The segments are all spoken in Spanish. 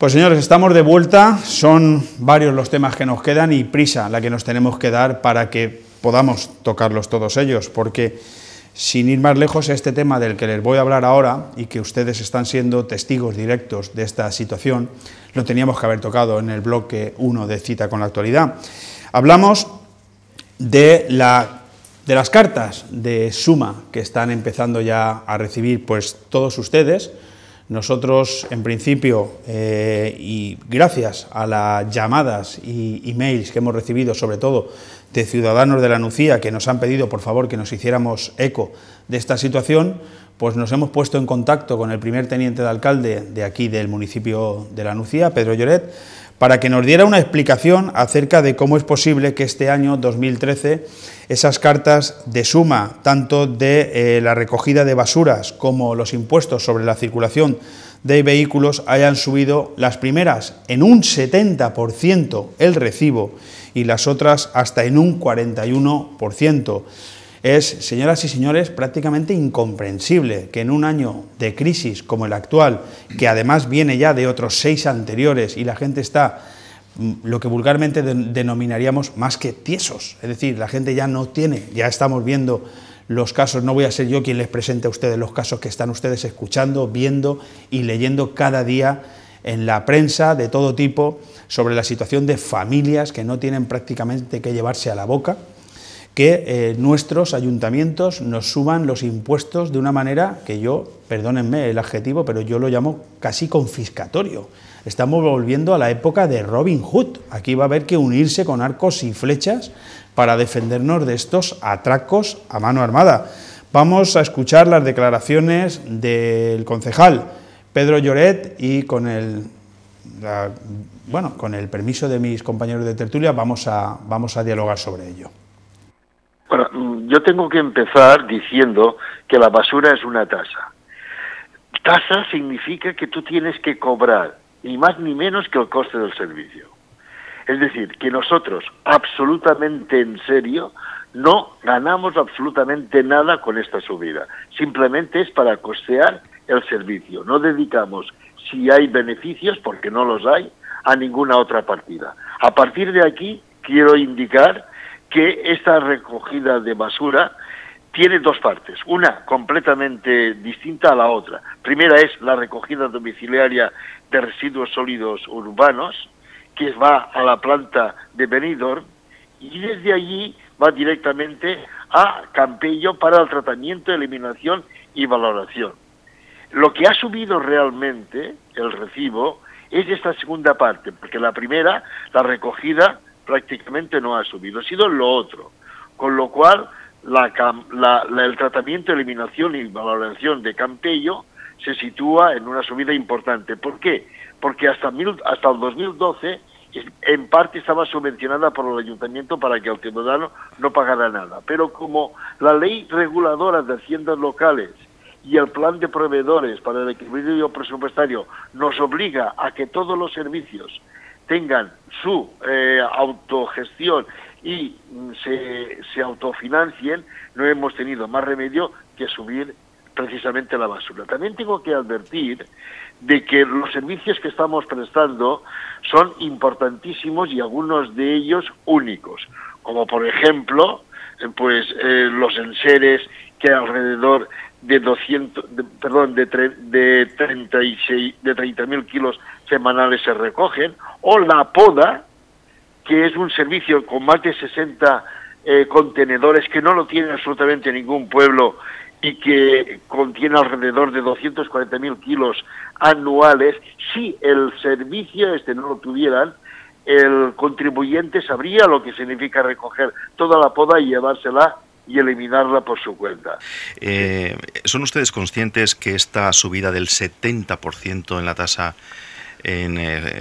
Pues señores, estamos de vuelta, son varios los temas que nos quedan y prisa la que nos tenemos que dar para que podamos tocarlos todos ellos, porque sin ir más lejos, este tema del que les voy a hablar ahora y que ustedes están siendo testigos directos de esta situación, lo teníamos que haber tocado en el bloque 1 de Cita con la Actualidad. Hablamos de las cartas de suma que están empezando ya a recibir pues todos ustedes. Nosotros, en principio, y gracias a las llamadas y emails que hemos recibido, sobre todo de ciudadanos de la Nucía, que nos han pedido, por favor, que nos hiciéramos eco de esta situación, pues nos hemos puesto en contacto con el primer teniente de alcalde de aquí, del municipio de la Nucía, Pedro Lloret, para que nos diera una explicación acerca de cómo es posible que este año 2013 esas cartas de suma, tanto de la recogida de basuras como los impuestos sobre la circulación de vehículos, hayan subido las primeras en un 70% el recibo y las otras hasta en un 41%. Es, señoras y señores, prácticamente incomprensible que en un año de crisis como el actual, que además viene ya de otros 6 anteriores y la gente está, lo que vulgarmente denominaríamos, más que tiesos, es decir, la gente ya no tiene, ya estamos viendo los casos, no voy a ser yo quien les presente a ustedes los casos que están ustedes escuchando, viendo y leyendo cada día en la prensa de todo tipo sobre la situación de familias que no tienen prácticamente que llevarse a la boca, que nuestros ayuntamientos nos suban los impuestos de una manera que yo, perdónenme el adjetivo, pero yo lo llamo casi confiscatorio. Estamos volviendo a la época de Robin Hood. Aquí va a haber que unirse con arcos y flechas para defendernos de estos atracos a mano armada. Vamos a escuchar las declaraciones del concejal Pedro Lloret y con el permiso de mis compañeros de tertulia vamos a dialogar sobre ello. Bueno, yo tengo que empezar diciendo que la basura es una tasa. Tasa significa que tú tienes que cobrar, ni más ni menos que el coste del servicio. Es decir, que nosotros, absolutamente en serio, no ganamos absolutamente nada con esta subida. Simplemente es para costear el servicio. No dedicamos, si hay beneficios, porque no los hay, a ninguna otra partida. A partir de aquí, quiero indicar que esta recogida de basura tiene dos partes, una completamente distinta a la otra. Primera es la recogida domiciliaria de residuos sólidos urbanos, que va a la planta de Benidorm, y desde allí va directamente a Campello para el tratamiento, eliminación y valoración. Lo que ha subido realmente el recibo es esta segunda parte, porque la primera, la recogida, prácticamente no ha subido, ha sido lo otro, con lo cual el tratamiento, eliminación y valoración de Campello se sitúa en una subida importante. ¿Por qué? Porque hasta el 2012 en parte estaba subvencionada por el ayuntamiento para que el ciudadano no pagara nada, pero como la ley reguladora de haciendas locales y el plan de proveedores para el equilibrio presupuestario nos obliga a que todos los servicios tengan su autogestión y se autofinancien, no hemos tenido más remedio que subir precisamente la basura. También tengo que advertir de que los servicios que estamos prestando son importantísimos y algunos de ellos únicos, como por ejemplo los enseres que alrededor de 30.000 kilos semanales se recogen, o la poda, que es un servicio con más de 60 contenedores que no lo tiene absolutamente ningún pueblo y que contiene alrededor de 240.000 kilos anuales. Si el servicio no lo tuvieran, el contribuyente sabría lo que significa recoger toda la poda y llevársela y eliminarla por su cuenta. ¿Son ustedes conscientes que esta subida del 70% en la tasa,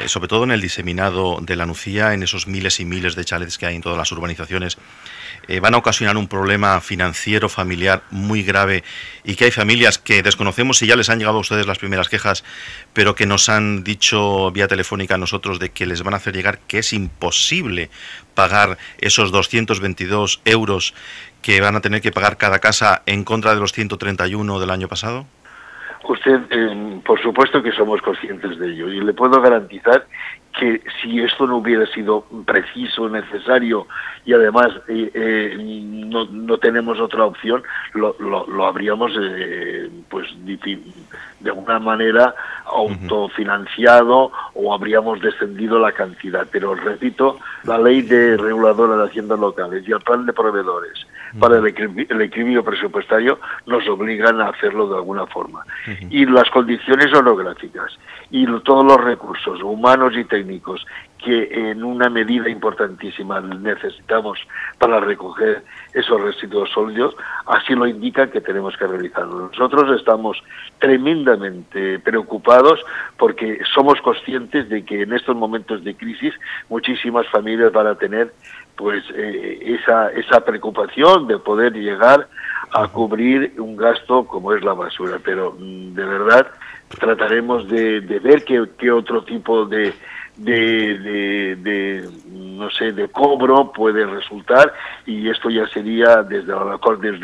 sobre todo en el diseminado de la Nucía, en esos miles y miles de chalets que hay en todas las urbanizaciones, van a ocasionar un problema financiero, familiar muy grave, y que hay familias que desconocemos si ya les han llegado a ustedes las primeras quejas, pero que nos han dicho vía telefónica a nosotros de que les van a hacer llegar que es imposible pagar esos 222 euros que van a tener que pagar cada casa en contra de los 131 del año pasado? Usted, por supuesto que somos conscientes de ello, y le puedo garantizar que si esto no hubiera sido preciso, necesario, y además no tenemos otra opción, lo habríamos pues de alguna manera autofinanciado, o habríamos descendido la cantidad. Pero repito, la ley reguladora de haciendas locales y el plan de proveedores para el equilibrio presupuestario nos obligan a hacerlo de alguna forma. Y las condiciones orográficas y todos los recursos humanos y técnicos que en una medida importantísima necesitamos para recoger esos residuos sólidos, así lo indican que tenemos que realizarlo. Nosotros estamos tremendamente preocupados porque somos conscientes de que en estos momentos de crisis muchísimas familias van a tener pues esa preocupación de poder llegar a cubrir un gasto como es la basura. Pero de verdad trataremos de ver qué otro tipo de cobro puede resultar, y esto ya sería desde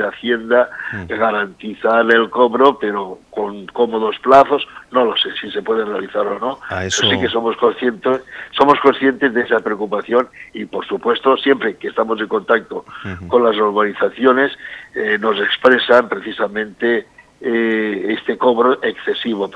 Hacienda garantizar el cobro, pero con cómodos plazos. No lo sé si se puede realizar o no. Eso sí que somos conscientes de esa preocupación, y por supuesto siempre que estamos en contacto con las urbanizaciones nos expresan precisamente este cobro excesivo.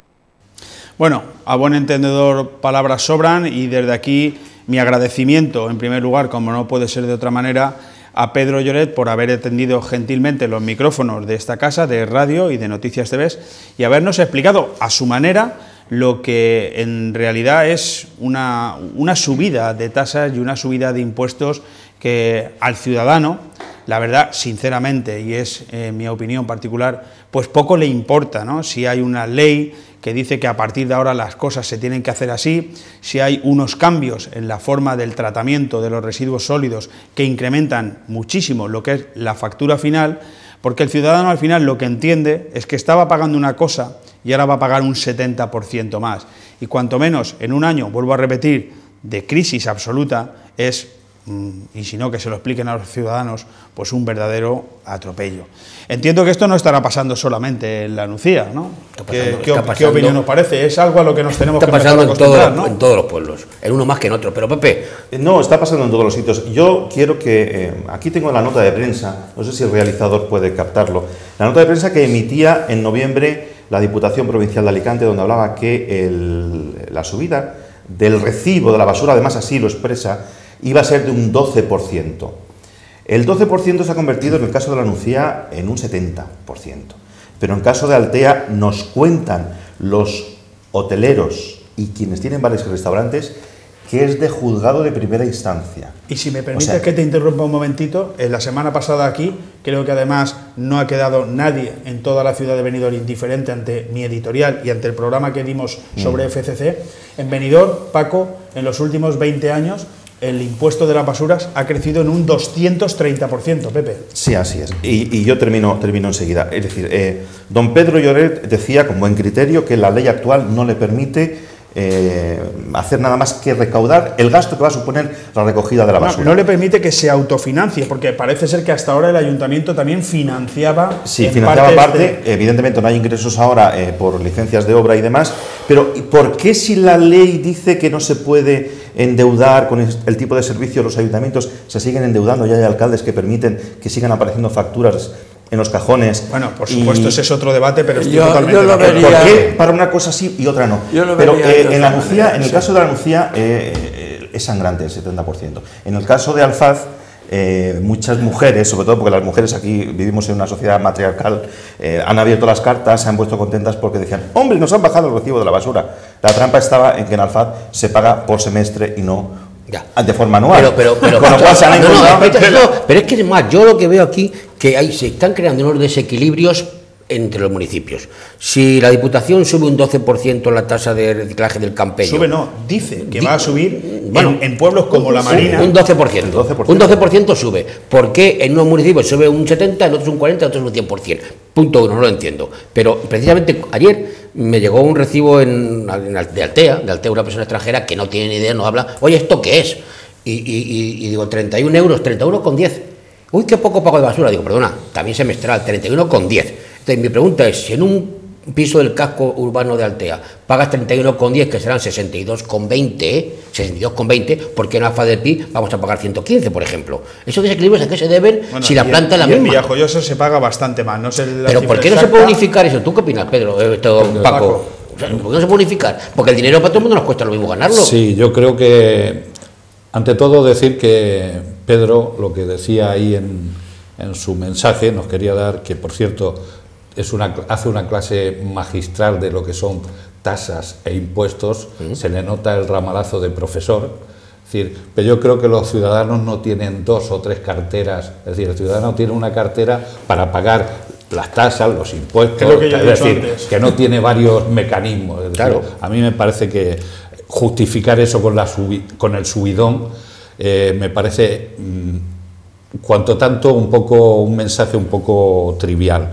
Bueno, a buen entendedor palabras sobran, y desde aquí mi agradecimiento, en primer lugar, como no puede ser de otra manera, a Pedro Lloret por haber atendido gentilmente los micrófonos de esta casa, de radio y de Noticias TV, y habernos explicado a su manera lo que en realidad es una subida de tasas y una subida de impuestos que al ciudadano, la verdad, sinceramente, y es mi opinión particular, pues poco le importa, ¿no? Si hay una ley que dice que a partir de ahora las cosas se tienen que hacer así, si hay unos cambios en la forma del tratamiento de los residuos sólidos que incrementan muchísimo lo que es la factura final, porque el ciudadano al final lo que entiende es que estaba pagando una cosa y ahora va a pagar un 70% más. Y cuanto menos en un año, vuelvo a repetir, de crisis absoluta, es, y si no que se lo expliquen a los ciudadanos, pues un verdadero atropello. Entiendo que esto no estará pasando solamente en la Nucía, ¿no? ¿Qué opinión nos parece? Es algo a lo que nos tenemos que empezar a acostumbrar, ¿no? En todos los pueblos, en uno más que en otro. Pero Pepe... No, está pasando en todos los sitios. Yo quiero que... aquí tengo la nota de prensa, no sé si el realizador puede captarlo. La nota de prensa que emitía en noviembre la Diputación Provincial de Alicante, donde hablaba que la subida del recibo de la basura, además así lo expresa, iba a ser de un 12%. El 12% se ha convertido en el caso de la Nucía en un 70%. Pero en caso de Altea nos cuentan los hoteleros y quienes tienen bares y restaurantes que es de juzgado de primera instancia. Y si me permites que te interrumpa un momentito, la semana pasada aquí, creo que además no ha quedado nadie en toda la ciudad de Benidorm indiferente ante mi editorial y ante el programa que dimos sobre FCC. En Benidorm, Paco, en los últimos 20 años, el impuesto de las basuras ha crecido en un 230%, Pepe. Sí, así es. Y yo termino enseguida. Es decir, don Pedro Lloret decía con buen criterio que la ley actual no le permite hacer nada más que recaudar el gasto que va a suponer la recogida de la basura. No le permite que se autofinancie, porque parece ser que hasta ahora el ayuntamiento también financiaba. Sí, financiaba parte. Evidentemente no hay ingresos ahora por licencias de obra y demás, pero ¿por qué si la ley dice que no se puede endeudar con el tipo de servicio, los ayuntamientos se siguen endeudando? Ya hay alcaldes que permiten que sigan apareciendo facturas en los cajones. Bueno, por supuesto, ese es otro debate, pero estoy totalmente de acuerdo. ¿Por qué para una cosa sí y otra no? Pero en la Nucía, en el caso de la Nucía, es sangrante el 70%. En el caso de Alfaz, muchas mujeres, sobre todo porque las mujeres aquí vivimos en una sociedad matriarcal, han abierto las cartas, se han puesto contentas porque decían: hombre, nos han bajado el recibo de la basura. La trampa estaba en que en Alfaz se paga por semestre y no de forma anual. Pero con lo cual se han encontrado... Pero es que además yo lo que veo aquí, que se están creando unos desequilibrios entre los municipios. Si la Diputación sube un 12% la tasa de reciclaje del Campeño... Sube no, dice que va a subir en pueblos como La Marina... Un 12%. Un 12% sube. ¿Por qué en unos municipios sube un 70%, en otros un 40%, en otros un 100%? Punto uno, no lo entiendo. Pero precisamente ayer me llegó un recibo de Altea, una persona extranjera que no tiene ni idea, no habla. Oye, ¿esto qué es? Y digo, 31 euros, 31,10. Uy, qué poco pago de basura. Digo, perdona, también semestral, 31,10. Entonces mi pregunta es, si en un piso del casco urbano de Altea pagas 31,10, que serán 62,20, porque en Alfa del Pi vamos a pagar 115, por ejemplo. ¿Esos desequilibrios a qué se deben si la planta es la misma? En Villajoyosa se paga bastante más. No sé pero ¿por qué no se puede unificar eso? ¿Tú qué opinas, Pedro? Paco. ¿Por qué no se puede unificar? Porque el dinero para todo el mundo nos cuesta lo mismo ganarlo. Sí, yo creo que, ante todo, decir que Pedro, lo que decía ahí en su mensaje, nos quería dar, que por cierto hace una clase magistral de lo que son tasas e impuestos, se le nota el ramalazo de profesor. Es decir, pero yo creo que los ciudadanos no tienen 2 o 3 carteras, es decir, el ciudadano tiene una cartera para pagar las tasas, los impuestos, es decir, que no tiene varios mecanismos. Es decir, claro. A mí me parece que justificar eso con el subidón me parece cuanto tanto un mensaje un poco trivial.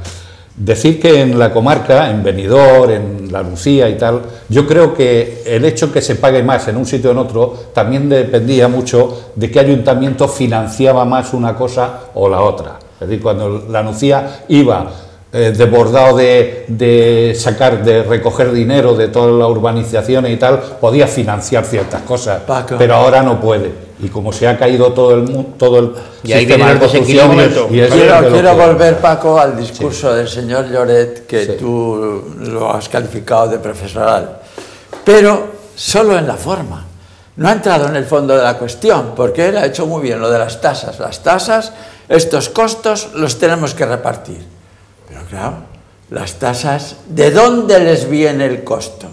Decir que en la comarca, en Benidorm, en la Lucía y tal, yo creo que el hecho que se pague más en un sitio o en otro también dependía mucho de qué ayuntamiento financiaba más una cosa o la otra. Es decir, cuando la Lucía iba desbordado de recoger dinero de todas las urbanizaciones y tal, podía financiar ciertas cosas, Paco, pero ahora no puede. Y como se ha caído todo el y ahí sistema de construcción, quiero volver, Paco, al discurso del señor Lloret, que tú lo has calificado de profesoral, pero solo en la forma. No ha entrado en el fondo de la cuestión, porque él ha hecho muy bien lo de las tasas. Las tasas, estos costos los tenemos que repartir. Pero claro, las tasas, ¿de dónde les viene el costo?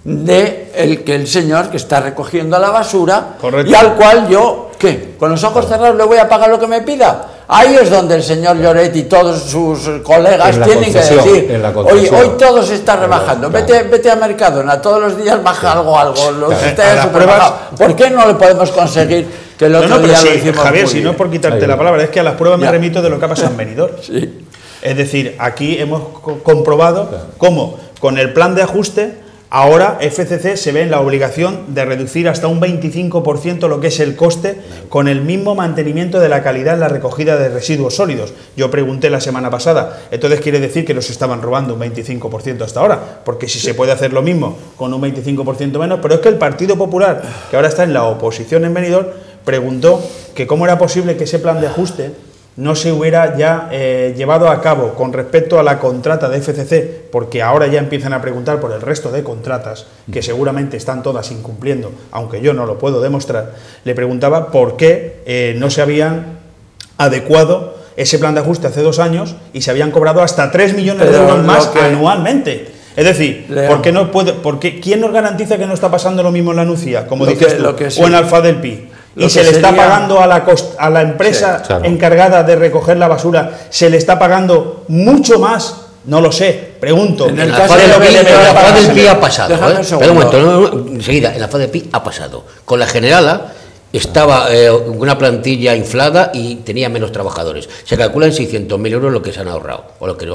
De el señor que está recogiendo la basura. Correcto. Y al cual yo, ¿qué? ¿Con los ojos cerrados le voy a pagar lo que me pida? Ahí es donde el señor Lloret y todos sus colegas tienen que decir, oye, hoy todo se está rebajando, vete a Mercadona, todos los días baja algo, ¿por qué no le podemos conseguir que el otro día lo hicimos? Javier, si no es por quitarte la palabra, es que a las pruebas me remito de lo que ha pasado en Benidorm. Sí. Es decir, aquí hemos comprobado cómo con el plan de ajuste ahora FCC se ve en la obligación de reducir hasta un 25% lo que es el coste con el mismo mantenimiento de la calidad en la recogida de residuos sólidos. Yo pregunté la semana pasada, entonces quiere decir que nos estaban robando un 25% hasta ahora, porque si se puede hacer lo mismo con un 25% menos, pero es que el Partido Popular, que ahora está en la oposición en Benidorm, preguntó que cómo era posible que ese plan de ajuste no se hubiera ya llevado a cabo con respecto a la contrata de FCC, porque ahora ya empiezan a preguntar por el resto de contratas, que seguramente están todas incumpliendo, aunque yo no lo puedo demostrar. Le preguntaba por qué no se habían adecuado ese plan de ajuste hace 2 años y se habían cobrado hasta 3 millones de euros más anualmente. Es decir, ¿por qué no puede? Porque ¿quién nos garantiza que no está pasando lo mismo en la Nucía, como dices tú, o en Alfa del Pi? Y se le está pagando a la empresa encargada de recoger la basura, se le está pagando mucho más, no lo sé, pregunto. En el caso del Pi ha pasado, pero un momento, enseguida, en la del Pi ha pasado. Con la Generala estaba una plantilla inflada y tenía menos trabajadores. Se calcula en 600.000 euros lo que se han ahorrado. O lo que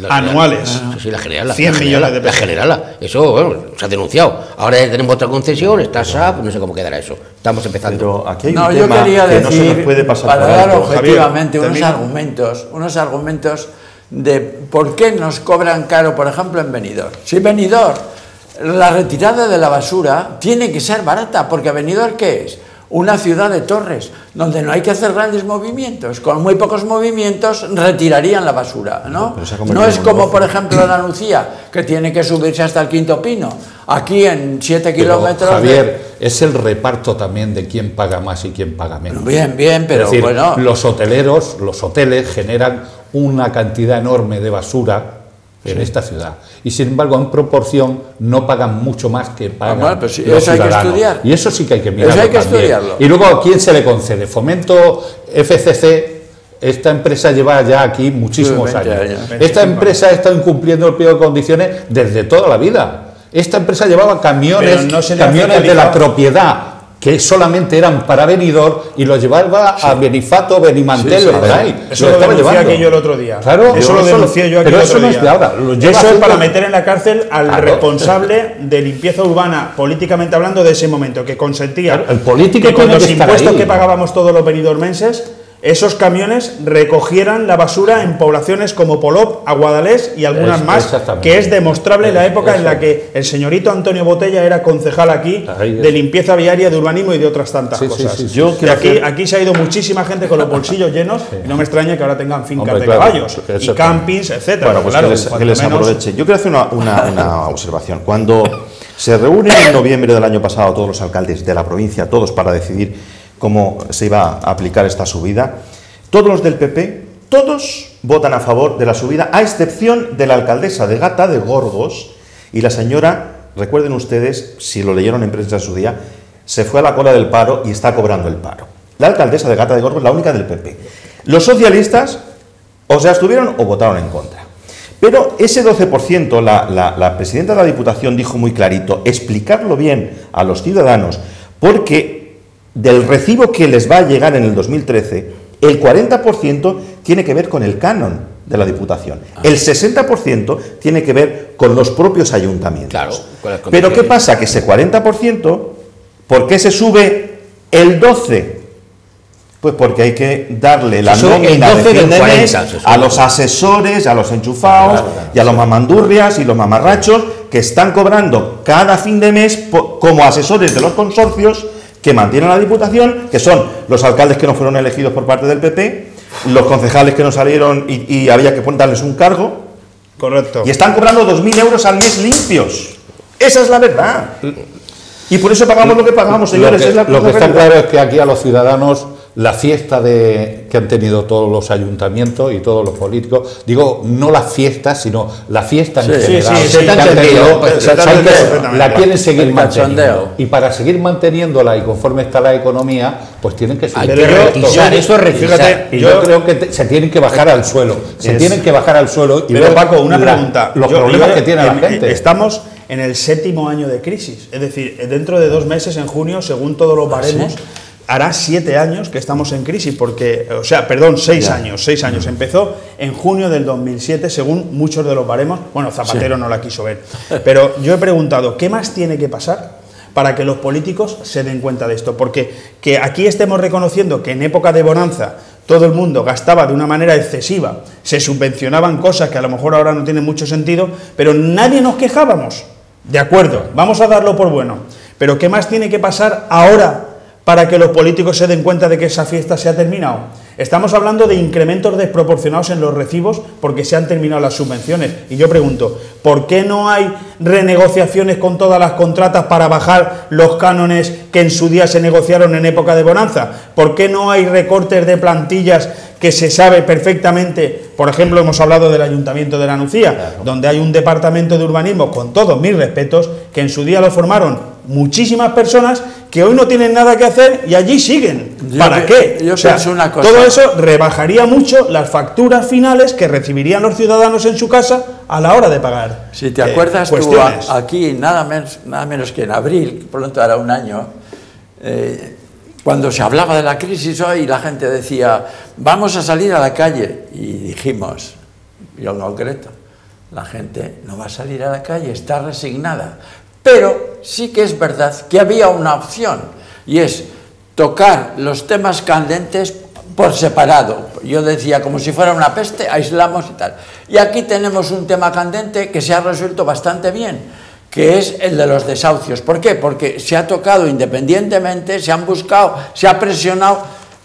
anuales. Sí, la Generala. 100 millones de pesos. La Generala. Eso, bueno, se ha denunciado. Ahora ya tenemos otra concesión, está SAP, no sé cómo quedará eso. Estamos empezando. Pero aquí hay un tema yo quería decir, no se nos puede pasar para dar objetivamente unos argumentos de por qué nos cobran caro, por ejemplo, en Benidorm. Si Benidorm, la retirada de la basura tiene que ser barata, porque Benidorm, ¿qué es? Una ciudad de torres, donde no hay que hacer grandes movimientos. Con muy pocos movimientos retirarían la basura, ¿no? No es como, por ejemplo, en la Lucía, que tiene que subirse hasta el 5.º pino. Aquí, en 7 kilómetros... Javier, es el reparto también de quién paga más y quién paga menos. Bien, pero es decir, bueno... Los hoteles generan una cantidad enorme de basura en esta ciudad, y sin embargo en proporción no pagan mucho más que pagan los ciudadanos. Hay que estudiar. Y eso sí que hay que mirarlo. Eso hay que estudiarlo. Y luego, ¿a quién se le concede? Fomento FCC. Esta empresa lleva ya aquí muchísimos años. Esta empresa ha estado incumpliendo el pliego de condiciones desde toda la vida. Esta empresa llevaba camiones de la propiedad que solamente eran para Benidorm y los llevaba a Benifato, Benimantel, eso lo denuncié aquí yo el otro día. Claro, eso lo denuncié yo aquí el otro día. No es de ahora. Eso es para meter en la cárcel al responsable de limpieza urbana, políticamente hablando, de ese momento, que consentía el político que con los impuestos que pagábamos todos los benidormenses esos camiones recogieran la basura en poblaciones como Polop, Aguadalés y algunas más, que es demostrable la época en la que el señorito Antonio Botella era concejal aquí de limpieza viaria, de urbanismo y de otras tantas cosas. Y aquí se ha ido muchísima gente con los bolsillos llenos, y no me extraña que ahora tengan fincas de caballos y campings, etcétera. Bueno, pues claro, que les aproveche. Yo quiero hacer una observación. Cuando se reúnen en noviembre del año pasado todos los alcaldes de la provincia, todos para decidir cómo se iba a aplicar esta subida, todos los del PP, todos votan a favor de la subida, a excepción de la alcaldesa de Gata de Gorgos, y la señora, recuerden ustedes, si lo leyeron en prensa en su día, se fue a la cola del paro y está cobrando el paro. La alcaldesa de Gata de Gorgos, la única del PP. Los socialistas o se abstuvieron o votaron en contra. Pero ese 12%, la presidenta de la Diputación dijo muy clarito, explicarlo bien a los ciudadanos, porque del recibo que les va a llegar en el 2013, el 40% tiene que ver con el canon de la Diputación. El 60% tiene que ver con los propios ayuntamientos. Claro, pero ¿qué pasa? Que ese 40%, ¿por qué se sube el 12%? Pues porque hay que darle la nómina de fin de mes a los asesores, a los enchufados y a los mamandurrias y los mamarrachos que están cobrando cada fin de mes como asesores de los consorcios que mantienen la Diputación, que son los alcaldes que no fueron elegidos por parte del PP, los concejales que no salieron y había que darles un cargo. Correcto. Y están cobrando 2.000 euros al mes limpios. Esa es la verdad. Y por eso pagamos lo que pagamos, señores. Lo que está claro es que aquí a los ciudadanos la fiesta que han tenido todos los ayuntamientos y todos los políticos, digo, no las fiestas, sino la fiesta en general, la quieren seguir manteniendo. Y para seguir manteniéndola y conforme está la economía, pues tienen que subir. Yo creo que se tienen que bajar al suelo. Se tienen que bajar al suelo. Y pero Paco, una pregunta. Los problemas que tiene la gente. Estamos en el 7º año de crisis. Es decir, dentro de 2 meses, en junio, según todos los baremos, hará 7 años que estamos en crisis, porque, 6 años. 6 años. Empezó en junio del 2007, según muchos de los baremos. Bueno, Zapatero no la quiso ver. Pero yo he preguntado, ¿qué más tiene que pasar para que los políticos se den cuenta de esto? Porque que aquí estemos reconociendo que en época de bonanza todo el mundo gastaba de una manera excesiva, se subvencionaban cosas que a lo mejor ahora no tienen mucho sentido, pero nadie nos quejábamos. De acuerdo, vamos a darlo por bueno. Pero ¿qué más tiene que pasar ahora para que los políticos se den cuenta de que esa fiesta se ha terminado? Estamos hablando de incrementos desproporcionados en los recibos porque se han terminado las subvenciones. Y yo pregunto, ¿por qué no hay renegociaciones con todas las contratas para bajar los cánones que en su día se negociaron en época de bonanza? ¿Por qué no hay recortes de plantillas que se sabe perfectamente? Por ejemplo, hemos hablado del Ayuntamiento de la Nucía, donde hay un departamento de urbanismo, con todos mis respetos, que en su día lo formaron muchísimas personas que hoy no tienen nada que hacer y allí siguen. ¿Para qué? Yo pienso una cosa. Todo eso rebajaría mucho las facturas finales que recibirían los ciudadanos en su casa a la hora de pagar. Si te acuerdas tú, aquí nada menos que en abril, pronto hará un año, cuando se hablaba de la crisis hoy, la gente decía, vamos a salir a la calle. Y dijimos, yo en concreto, la gente no va a salir a la calle, está resignada. Pero sí que es verdad que había una opción, y es tocar los temas candentes por separado. Yo decía, como si fuera una peste, aislamos y tal. Y aquí tenemos un tema candente que se ha resuelto bastante bien, que es el de los desahucios. ¿Por qué? Porque se ha tocado independientemente, se han buscado, se ha presionado.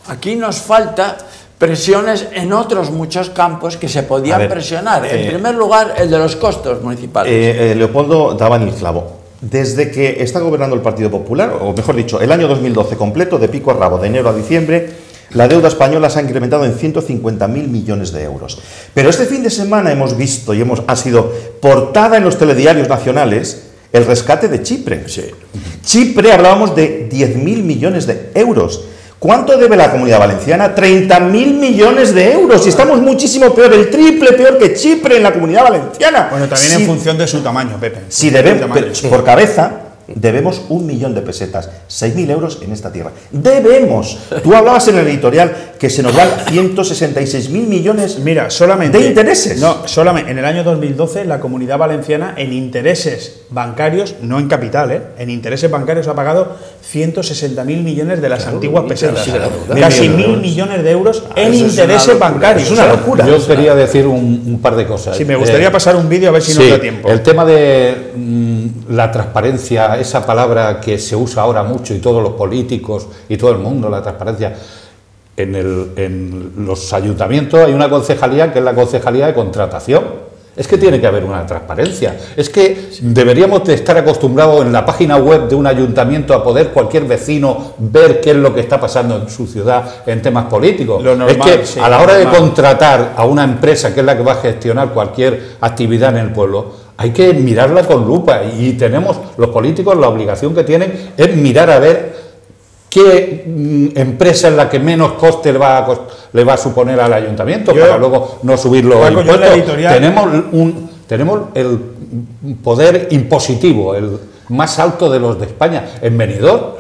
Aquí nos falta presiones en otros muchos campos que se podían presionar. En primer lugar, el de los costos municipales. Leopoldo daba en el clavo. Desde que está gobernando el Partido Popular, o mejor dicho, el año 2012 completo, de pico a rabo, de enero a diciembre, la deuda española se ha incrementado en 150.000 millones de euros. Pero este fin de semana hemos visto y ha sido portada en los telediarios nacionales el rescate de Chipre. Sí. Chipre, hablábamos de 10.000 millones de euros. ¿Cuánto debe la Comunidad Valenciana? 30.000 millones de euros. Y estamos muchísimo peor, el triple peor que Chipre en la Comunidad Valenciana. Bueno, también en función de su tamaño, Pepe. Si debemos, por cabeza, debemos 1 millón de pesetas, 6.000 euros en esta tierra. Debemos. Tú hablabas en el editorial que se nos van 166.000 millones Mira, solamente, de intereses. No, solamente en el año 2012 la Comunidad Valenciana en intereses bancarios, no en capital, en intereses bancarios ha pagado 160.000 millones de las antiguas pesetas. Casi 1.000 millones de euros en intereses bancarios. Es una locura. Yo quería decir un par de cosas. Sí, me gustaría pasar un vídeo a ver si nos da tiempo. El tema de la transparencia, esa palabra que se usa ahora mucho y todos los políticos y todo el mundo, la transparencia. En los ayuntamientos hay una concejalía que es la concejalía de contratación. Es que tiene que haber una transparencia. Es que deberíamos de estar acostumbrados en la página web de un ayuntamiento a poder cualquier vecino ver qué es lo que está pasando en su ciudad en temas políticos. Normal, es que sí, a la hora de contratar a una empresa que es la que va a gestionar cualquier actividad en el pueblo, hay que mirarla con lupa y tenemos los políticos la obligación que tienen es mirar a ver qué empresa es la que menos coste le va a suponer al ayuntamiento para luego no subir los impuestos. Tenemos el poder impositivo, el más alto de los de España. En Benidorm.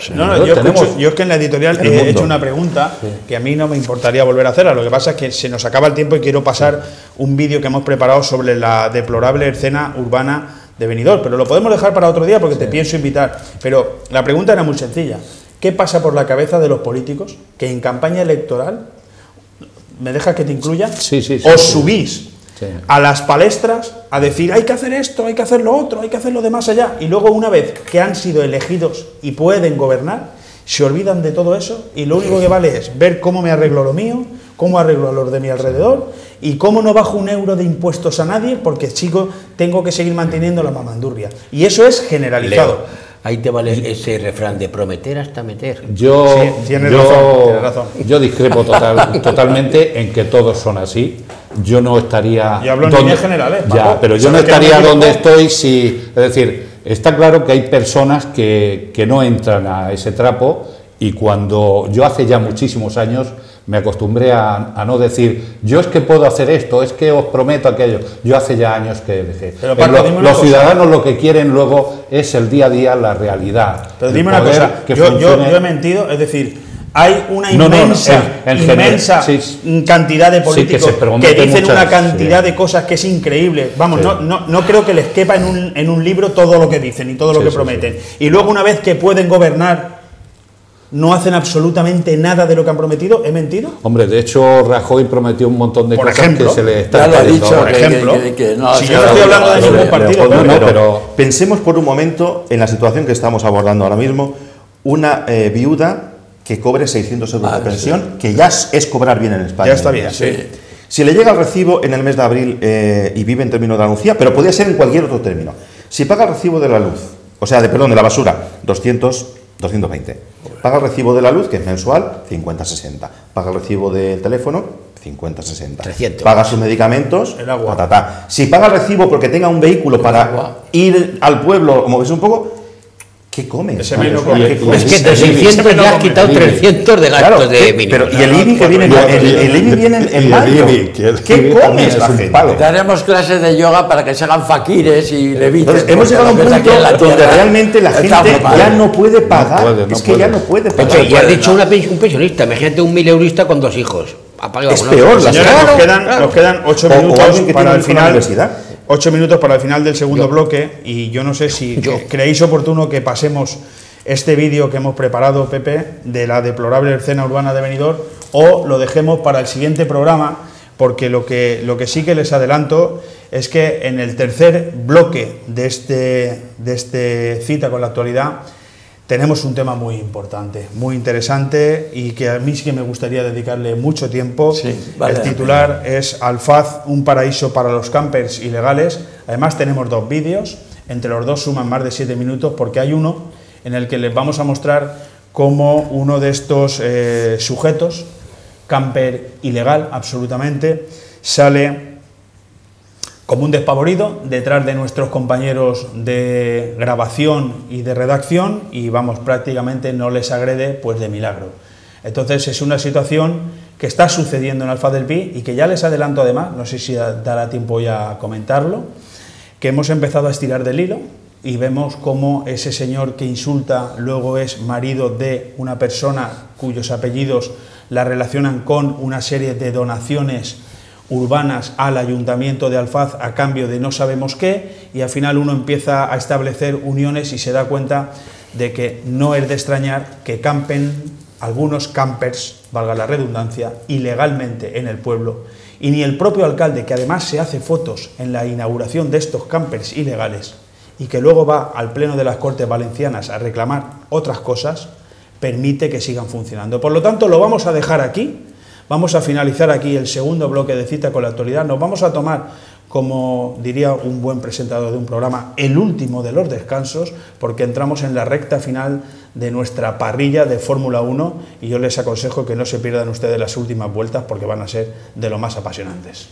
Yo es que en la editorial he hecho una pregunta que a mí no me importaría volver a hacerla. Lo que pasa es que se nos acaba el tiempo y quiero pasar un vídeo que hemos preparado sobre la deplorable escena urbana de Benidorm, pero lo podemos dejar para otro día porque te pienso invitar. Pero la pregunta era muy sencilla. ¿Qué pasa por la cabeza de los políticos que en campaña electoral, ¿me dejas que te incluya? Os subís a las palestras a decir hay que hacer esto, hay que hacer lo otro, hay que hacer lo de más allá, y luego una vez que han sido elegidos y pueden gobernar, se olvidan de todo eso y lo único que vale es ver cómo me arreglo lo mío, cómo arreglo a los de mi alrededor y cómo no bajo un euro de impuestos a nadie porque, chico, tengo que seguir manteniendo la mamandurria. Y eso es generalizado. Leo, ahí te vale ese refrán de prometer hasta meter. Tienes razón. Yo discrepo totalmente en que todos son así. Yo no estaría... Yo hablo en líneas generales. Ya, pero yo no estaría donde estoy si... Es decir, está claro que hay personas que no entran a ese trapo y cuando yo hace ya muchísimos años me acostumbré a no decir yo es que puedo hacer esto, es que os prometo aquello. Yo hace ya años que dejé. Pero Paco, los ciudadanos lo que quieren luego es el día a día, la realidad. Pero dime una cosa, yo he mentido, es decir, hay una inmensa cantidad de políticos que dicen una cantidad de cosas que es increíble. Vamos, no creo que les quepa en un libro todo lo que dicen y todo lo que prometen. Y luego una vez que pueden gobernar, no hacen absolutamente nada de lo que han prometido. ¿He mentido? Hombre, de hecho Rajoy prometió un montón de cosas que se le están dicho. Por ejemplo, si yo no estoy hablando de ningún partido, pero pensemos por un momento en la situación que estamos abordando ahora mismo. Una viuda que cobre 600 euros de pensión, que ya es cobrar bien en España. Ya está bien, sí. Si le llega el recibo en el mes de abril y vive en término de Andalucía, pero podría ser en cualquier otro término. Si paga el recibo de la luz, de la basura, 220. Paga el recibo de la luz, que es mensual, 50-60. Paga el recibo del teléfono, 50-60. 300. Paga sus medicamentos, el agua. Si paga el recibo porque tenga un vehículo para ir al pueblo, como ves un poco, ¿qué come? Ese me lo Es que de 600 ya has quitado 300 de gastos de mínimo. Pero y el IBI que viene, el IBI viene en mayo. ¿Qué come esta gente? Daremos clases de yoga para que se hagan faquires y levites. Entonces, hemos llegado a un punto donde realmente la gente ya no puede pagar. Es que ya no puede pagar. Pepe, ya has dicho un pensionista, imagínate un 1000-eurista con 2 hijos. Es peor. Nos quedan 8 minutos para el final. 8 minutos para el final del segundo bloque y yo no sé si creéis oportuno que pasemos este vídeo que hemos preparado, Pepe, de la deplorable escena urbana de Benidorm o lo dejemos para el siguiente programa porque lo que sí que les adelanto es que en el tercer bloque de este cita con la actualidad tenemos un tema muy importante, muy interesante y que a mí sí que me gustaría dedicarle mucho tiempo. El titular es Alfaz, un paraíso para los campers ilegales. Además tenemos 2 vídeos, entre los 2 suman más de 7 minutos porque hay uno en el que les vamos a mostrar cómo uno de estos sujetos, camper ilegal absolutamente, sale como un despavorido detrás de nuestros compañeros de grabación y de redacción y vamos, prácticamente no les agrede pues de milagro. Entonces es una situación que está sucediendo en Alfaz del Pi y que ya les adelanto además, no sé si dará tiempo ya a comentarlo, que hemos empezado a estirar del hilo y vemos cómo ese señor que insulta luego es marido de una persona cuyos apellidos la relacionan con una serie de donaciones urbanas al Ayuntamiento de Alfaz a cambio de no sabemos qué, y al final uno empieza a establecer uniones y se da cuenta de que no es de extrañar que campen algunos campers, valga la redundancia, ilegalmente en el pueblo, y ni el propio alcalde, que además se hace fotos en la inauguración de estos campers ilegales y que luego va al Pleno de las Cortes Valencianas a reclamar otras cosas, permite que sigan funcionando. Por lo tanto, lo vamos a dejar aquí. Vamos a finalizar aquí el segundo bloque de Cita con la Actualidad. Nos vamos a tomar, como diría un buen presentador de un programa, el último de los descansos, porque entramos en la recta final de nuestra parrilla de Fórmula 1 y yo les aconsejo que no se pierdan ustedes las últimas vueltas porque van a ser de lo más apasionantes.